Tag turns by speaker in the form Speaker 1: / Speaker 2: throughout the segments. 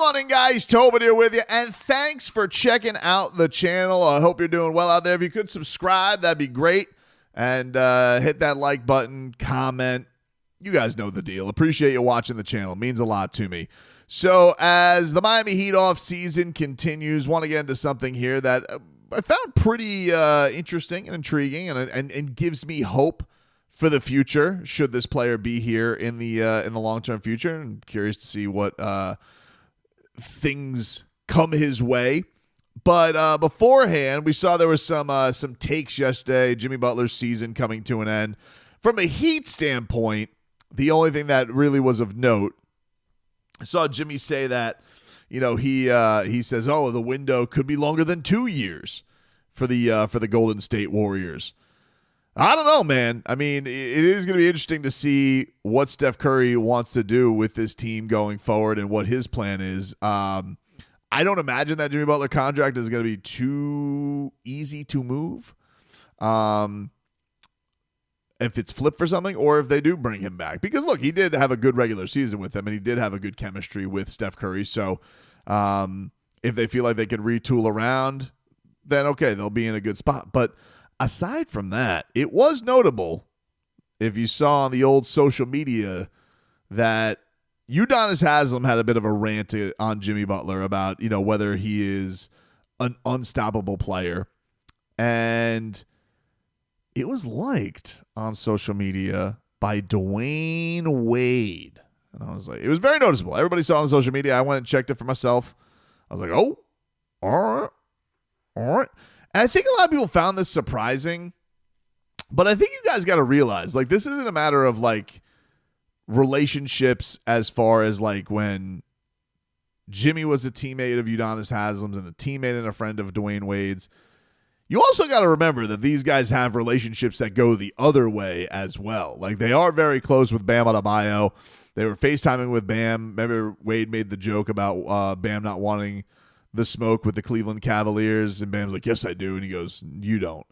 Speaker 1: morning, guys. Tobin here with you, and thanks for checking out the channel. I hope you're doing well out there. If you could subscribe, that'd be great, and hit that like button, comment. You guys know the deal. Appreciate you watching the channel. It means a lot to me. So as the Miami Heat off season continues, want to get into something here that I found pretty interesting and intriguing, and gives me hope for the future. Should this player be here in the long-term future? I'm curious to see what things come his way. But beforehand, we saw there was some takes yesterday. Jimmy Butler's season coming to an end. From a Heat standpoint, the only thing that really was of note, I saw Jimmy say that, he says, oh, the window could be longer than 2 years for the Golden State Warriors. I don't know, man. I mean, it is going to be interesting to see what Steph Curry wants to do with this team going forward and what his plan is. I don't imagine that Jimmy Butler contract is going to be too easy to move. If it's flipped for something, or if they do bring him back. Because, look, he did have a good regular season with them, and he did have a good chemistry with Steph Curry. So if they feel like they can retool around, then okay, they'll be in a good spot. But aside from that, it was notable, if you saw on the old social media, that Udonis Haslem had a bit of a rant on Jimmy Butler about, whether he is an unstoppable player. And it was liked on social media by Dwyane Wade. And I was like, it was very noticeable. Everybody saw it on social media. I went and checked it for myself. I was like, oh, all right. And I think a lot of people found this surprising, but I think you guys got to realize, this isn't a matter of, relationships as far as, when Jimmy was a teammate of Udonis Haslem's and a teammate and a friend of Dwyane Wade's. You also got to remember that these guys have relationships that go the other way as well. They are very close with Bam Adebayo. They were FaceTiming with Bam. Remember, Wade made the joke about Bam not wanting the smoke with the Cleveland Cavaliers, and Bam's like, yes, I do. And he goes, you don't.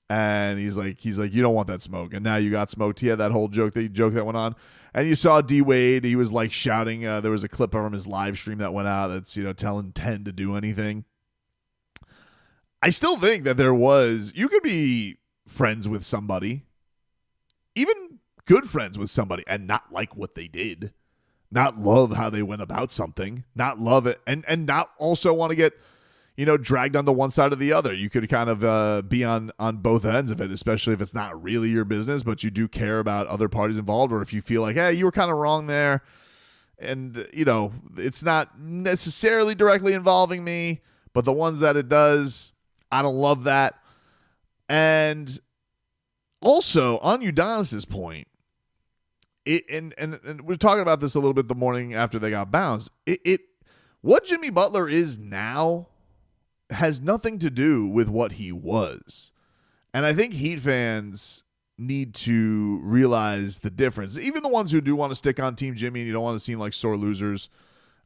Speaker 1: And he's like, you don't want that smoke. And now you got smoked. He had that whole joke that went on. And you saw D Wade, he was shouting. There was a clip from his live stream that went out that's, telling 10 to do anything. I still think that you could be friends with somebody, even good friends with somebody, and not like what they did. Not love how they went about something, not love it, and not also want to get, dragged onto one side or the other. You could kind of be on both ends of it, especially if it's not really your business, but you do care about other parties involved, or if you feel like, hey, you were kind of wrong there, and, it's not necessarily directly involving me, but the ones that it does, I don't love that. And also, on Udonis's point, and we're talking about this a little bit the morning after they got bounced. What Jimmy Butler is now has nothing to do with what he was. And I think Heat fans need to realize the difference. Even the ones who do want to stick on Team Jimmy and you don't want to seem like sore losers,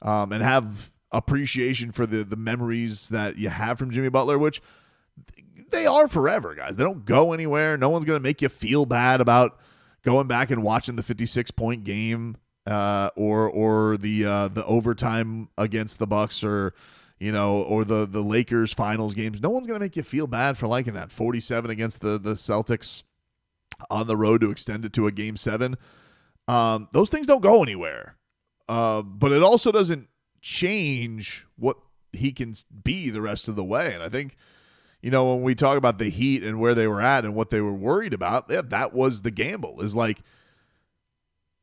Speaker 1: and have appreciation for the memories that you have from Jimmy Butler, which they are forever, guys. They don't go anywhere. No one's going to make you feel bad about going back and watching the 56-point game, or the overtime against the Bucks, or the Lakers finals games. No one's going to make you feel bad for liking that 47 against the Celtics on the road to extend it to a game 7. Those things don't go anywhere. But it also doesn't change what he can be the rest of the way. And I think, when we talk about the Heat and where they were at and what they were worried about, that was the gamble. Is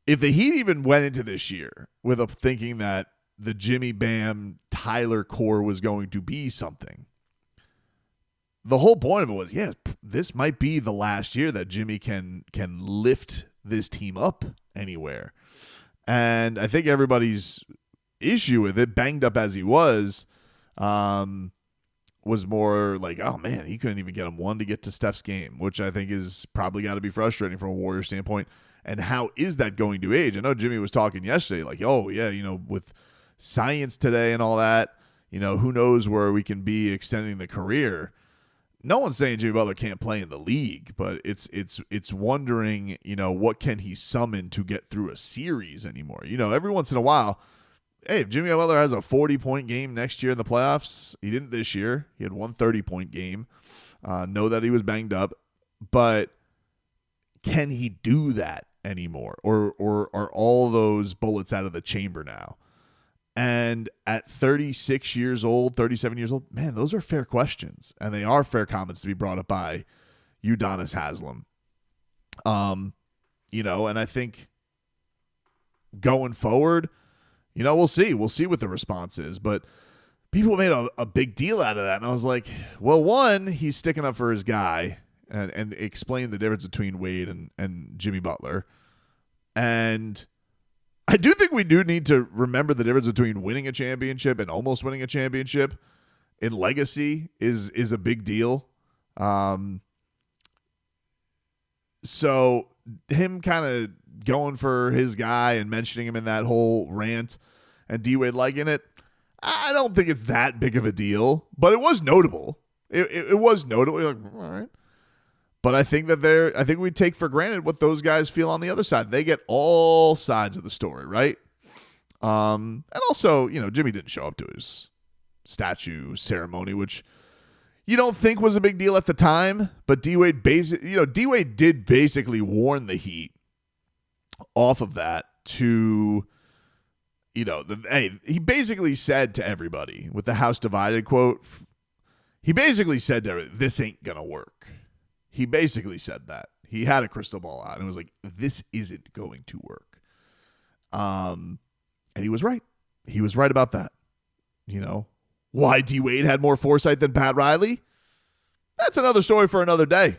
Speaker 1: if the Heat even went into this year with a thinking that the Jimmy, Bam, Tyler core was going to be something, the whole point of it was, this might be the last year that Jimmy can lift this team up anywhere. And I think everybody's issue with it, banged up as he was more oh man, he couldn't even get him one to get to Steph's game, which I think is probably got to be frustrating from a Warrior standpoint. And how is that going to age? I know Jimmy was talking yesterday, with science today and all that, who knows where we can be extending the career. No one's saying Jimmy Butler can't play in the league, but it's wondering, what can he summon to get through a series anymore? Every once in a while, hey, if Jimmy Butler has a 40-point game next year in the playoffs, he didn't this year. He had one 30-point game. Know that he was banged up, but can he do that anymore? Or are all those bullets out of the chamber now? And at 36 years old, 37 years old, man, those are fair questions. And they are fair comments to be brought up by Udonis Haslem. And I think going forward, we'll see. We'll see what the response is. But people made a big deal out of that. And I was like, well, one, he's sticking up for his guy and explained the difference between Wade and Jimmy Butler. And I do think we do need to remember the difference between winning a championship and almost winning a championship. In legacy is a big deal. So him kind of going for his guy and mentioning him in that whole rant and D-Wade liking it, I don't think it's that big of a deal, but it was notable. It was notable. You're like, all right. But I think we take for granted what those guys feel on the other side. They get all sides of the story, right? And also, Jimmy didn't show up to his statue ceremony, which you don't think was a big deal at the time, but D-Wade did basically warn the Heat off of that to, he basically said to everybody with the house divided quote, he basically said to everybody, this ain't gonna work. He basically said that. He had a crystal ball out and was like, this isn't going to work. And he was right. He was right about that. Why D-Wade had more foresight than Pat Riley? That's another story for another day.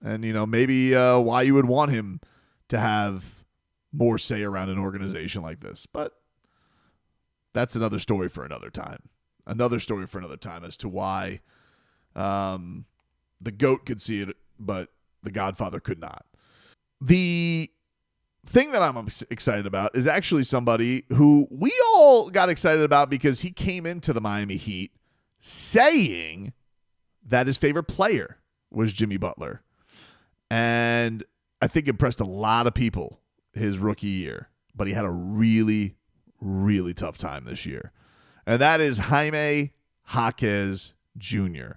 Speaker 1: And, maybe why you would want him to have more say around an organization like this. But that's another story for another time. Another story for another time as to why the GOAT could see it, but the Godfather could not. The thing that I'm excited about is actually somebody who we all got excited about because he came into the Miami Heat saying that his favorite player was Jimmy Butler. And I think impressed a lot of people his rookie year, but he had a really, really tough time this year. And that is Jaime Jaquez Jr.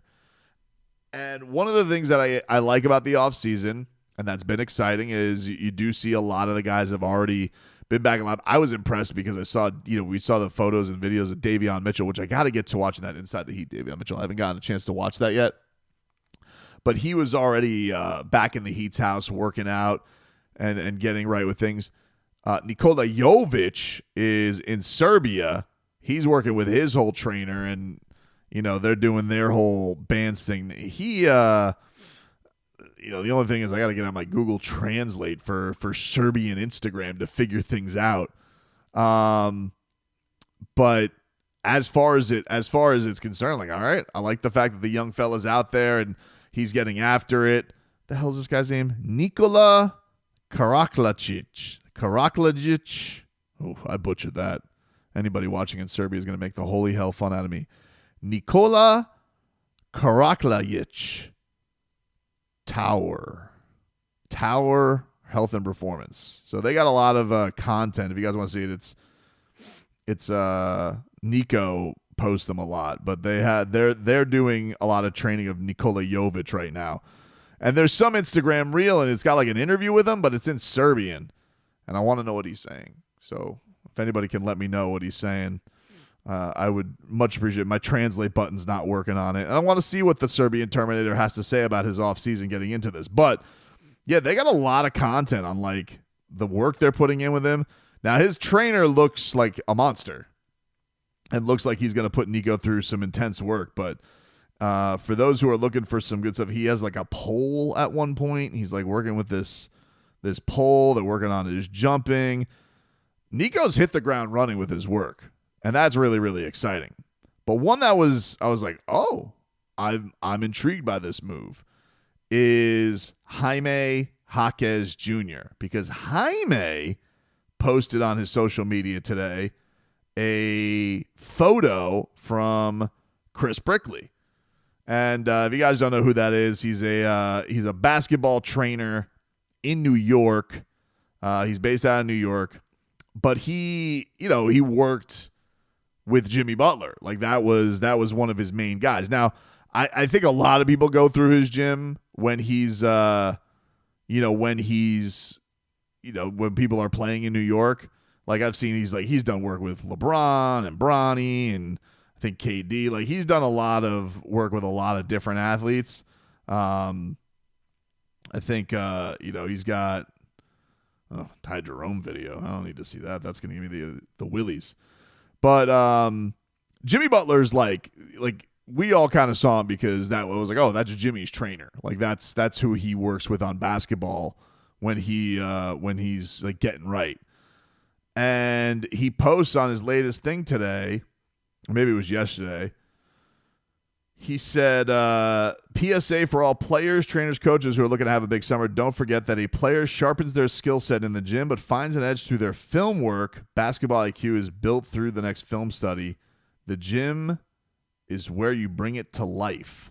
Speaker 1: And one of the things that I like about the offseason, and that's been exciting, is you do see a lot of the guys have already been back in lab. I was impressed because I saw, we saw the photos and videos of Davion Mitchell, which I got to get to watching that Inside the Heat. Davion Mitchell, I haven't gotten a chance to watch that yet. But he was already back in the Heat's house working out and getting right with things. Nikola Jokic is in Serbia. He's working with his whole trainer, and they're doing their whole bands thing. He, the only thing is I got to get on my Google Translate for Serbian Instagram to figure things out. But as far as it's concerned, like, all right, I like the fact that the young fella's out there and he's getting after it. The hell is this guy's name? Nikola Karaklajic. Oh, I butchered that. Anybody watching in Serbia is going to make the holy hell fun out of me. Nikola Karaklajic. Tower Health and Performance. So they got a lot of content. If you guys want to see it, it's Nico posts them a lot, but they're doing a lot of training of Nikola Jokic right now. And there's some Instagram reel and it's got like an interview with him, but it's in Serbian. And I want to know what he's saying. So if anybody can let me know what he's saying, I would much appreciate it. My translate button's not working on it. And I want to see what the Serbian Terminator has to say about his offseason getting into this. But, yeah, they got a lot of content on, like, the work they're putting in with him. Now, his trainer looks like a monster and looks like he's going to put Nico through some intense work. But for those who are looking for some good stuff, he has, like, a pole at one point. He's, like, working with this pole. They're working on his jumping. Nico's hit the ground running with his work. And that's really, really exciting. But one that I was like, oh, I'm intrigued by this move is Jaime Jaquez Jr. Because Jaime posted on his social media today a photo from Chris Brickley. And if you guys don't know who that is, he's a basketball trainer in New York. He's based out of New York. But he worked with Jimmy Butler. Like that was one of his main guys. Now, I think a lot of people go through his gym when he's when people are playing in New York. Like I've seen he's done work with LeBron and Bronny and I think KD. Like he's done a lot of work with a lot of different athletes. I think he's got Ty Jerome video. I don't need to see that. That's going to give me the willies. But Jimmy Butler's like we all kind of saw him because that was like, oh, that's Jimmy's trainer. Like that's who he works with on basketball when he's like getting right. And he posts on his latest thing today, or maybe it was yesterday. He said, PSA for all players, trainers, coaches who are looking to have a big summer. Don't forget that a player sharpens their skill set in the gym but finds an edge through their film work. Basketball IQ is built through the next film study. The gym is where you bring it to life.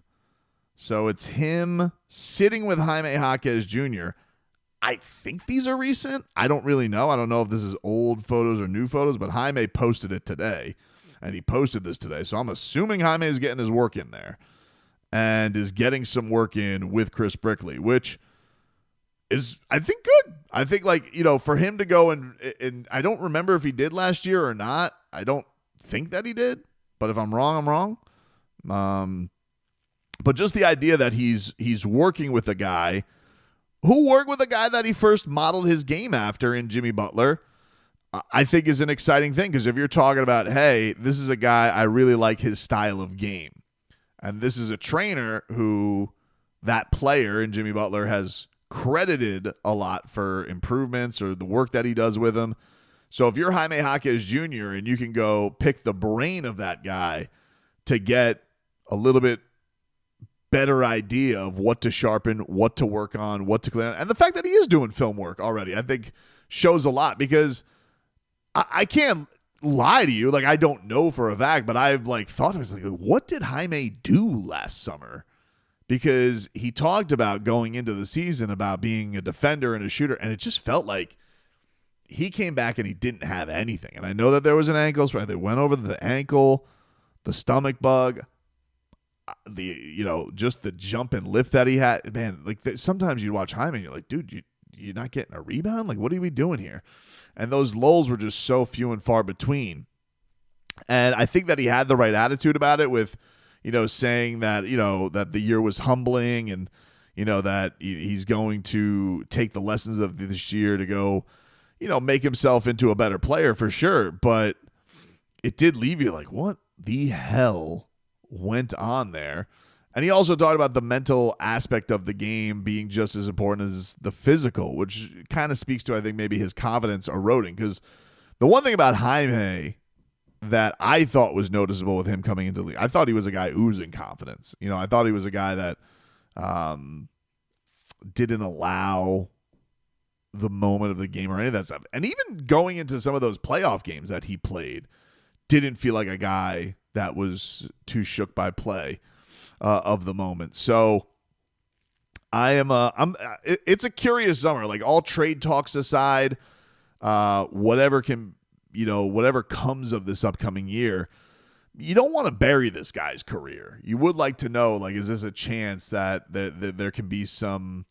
Speaker 1: So it's him sitting with Jaime Jaquez Jr. I think these are recent. I don't really know. I don't know if this is old photos or new photos, but Jaime posted it today. And he posted this today. So I'm assuming Jaime is getting his work in there and is getting some work in with Chris Brickley, which is, I think, good. I think, for him to go and I don't remember if he did last year or not. I don't think that he did. But if I'm wrong, I'm wrong. But just the idea that he's working with a guy who worked with a guy that he first modeled his game after in Jimmy Butler, I think is an exciting thing because if you're talking about, hey, this is a guy, I really like his style of game. And this is a trainer who that player in Jimmy Butler has credited a lot for improvements or the work that he does with him. So if you're Jaime Jaquez Jr. and you can go pick the brain of that guy to get a little bit better idea of what to sharpen, what to work on, what to clean up. And the fact that he is doing film work already, I think shows a lot because I can't lie to you. Like, I don't know for a fact, but I've thought to myself, what did Jaime do last summer? Because he talked about going into the season about being a defender and a shooter, and it just felt like he came back and he didn't have anything. And I know that there was an ankle sprain. They went over the ankle, the stomach bug, just the jump and lift that he had. Man, sometimes you watch Jaime and you're like, dude, you're not getting a rebound? Like, what are we doing here? And those lulls were just so few and far between. And I think that he had the right attitude about it with, saying that, that the year was humbling and, that he's going to take the lessons of this year to go, make himself into a better player for sure. But it did leave you like, what the hell went on there? And he also talked about the mental aspect of the game being just as important as the physical, which kind of speaks to, I think, maybe his confidence eroding. Because the one thing about Jaime that I thought was noticeable with him coming into the league, I thought he was a guy oozing confidence. I thought he was a guy that didn't allow the moment of the game or any of that stuff. And even going into some of those playoff games that he played, didn't feel like a guy that was too shook by play of the moment. So it's a curious summer. Like, all trade talks aside, whatever comes of this upcoming year, you don't want to bury this guy's career. You would like to know, is this a chance that there can be some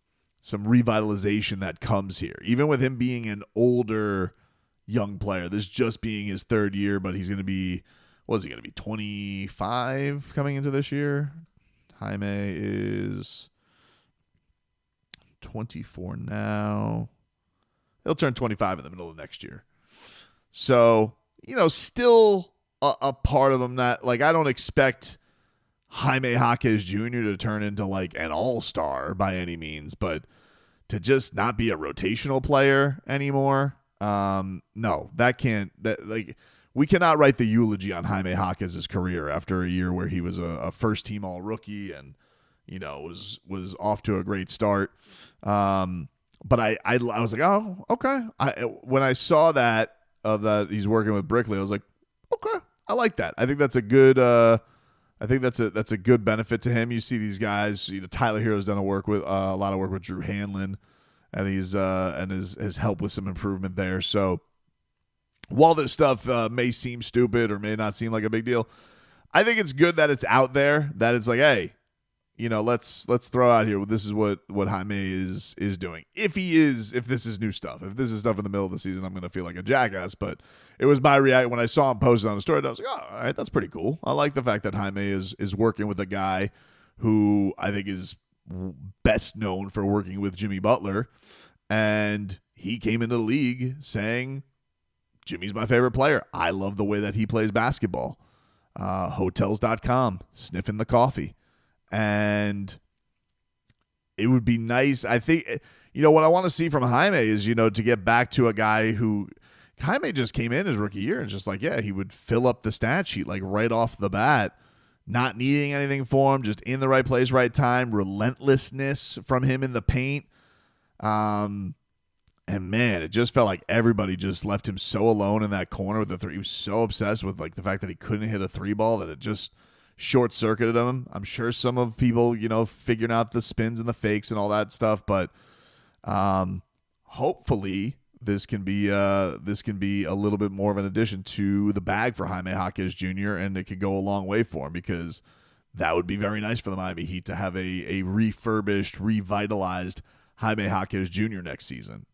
Speaker 1: revitalization that comes here, even with him being an older young player, this just being his third year, but he's going to be, what is he going to be, 25 coming into this year? Jaime is 24 now. He'll turn 25 in the middle of next year. So, still a part of him that, I don't expect Jaime Jaquez Jr. to turn into, an all-star by any means, but to just not be a rotational player anymore, no, that can't, we cannot write the eulogy on Jaime Jaquez's career after a year where he was a first-team all-rookie and, was off to a great start. But I was like, oh, okay. When I saw that he's working with Brickley, I was like, okay, I like that. I think that's a good. I think that's a good benefit to him. You see these guys. Tyler Hero's done a lot of work with Drew Hanlon, and he's has helped with some improvement there. So while this stuff may seem stupid or may not seem like a big deal, I think it's good that it's out there, that it's like, hey, let's throw out here. This is what Jaime is doing. If this is new stuff, if this is stuff in the middle of the season, I'm going to feel like a jackass. But it was my reaction when I saw him posted on the story. I was like, oh, all right, that's pretty cool. I like the fact that Jaime is working with a guy who I think is best known for working with Jimmy Butler. And he came into the league saying, Jimmy's my favorite player. I love the way that he plays basketball. Hotels.com, sniffing the coffee. And it would be nice. I think, what I want to see from Jaime is, to get back to a guy who Jaime just came in his rookie year and just like, yeah, he would fill up the stat sheet like right off the bat, not needing anything for him, just in the right place, right time, relentlessness from him in the paint. And man, it just felt like everybody just left him so alone in that corner with the three. He was so obsessed with like the fact that he couldn't hit a three ball that it just short-circuited him. I'm sure some of people, figuring out the spins and the fakes and all that stuff, but hopefully this can be a little bit more of an addition to the bag for Jaime Jaquez Jr., and it could go a long way for him, because that would be very nice for the Miami Heat to have a refurbished, revitalized Jaime Jaquez Jr. next season.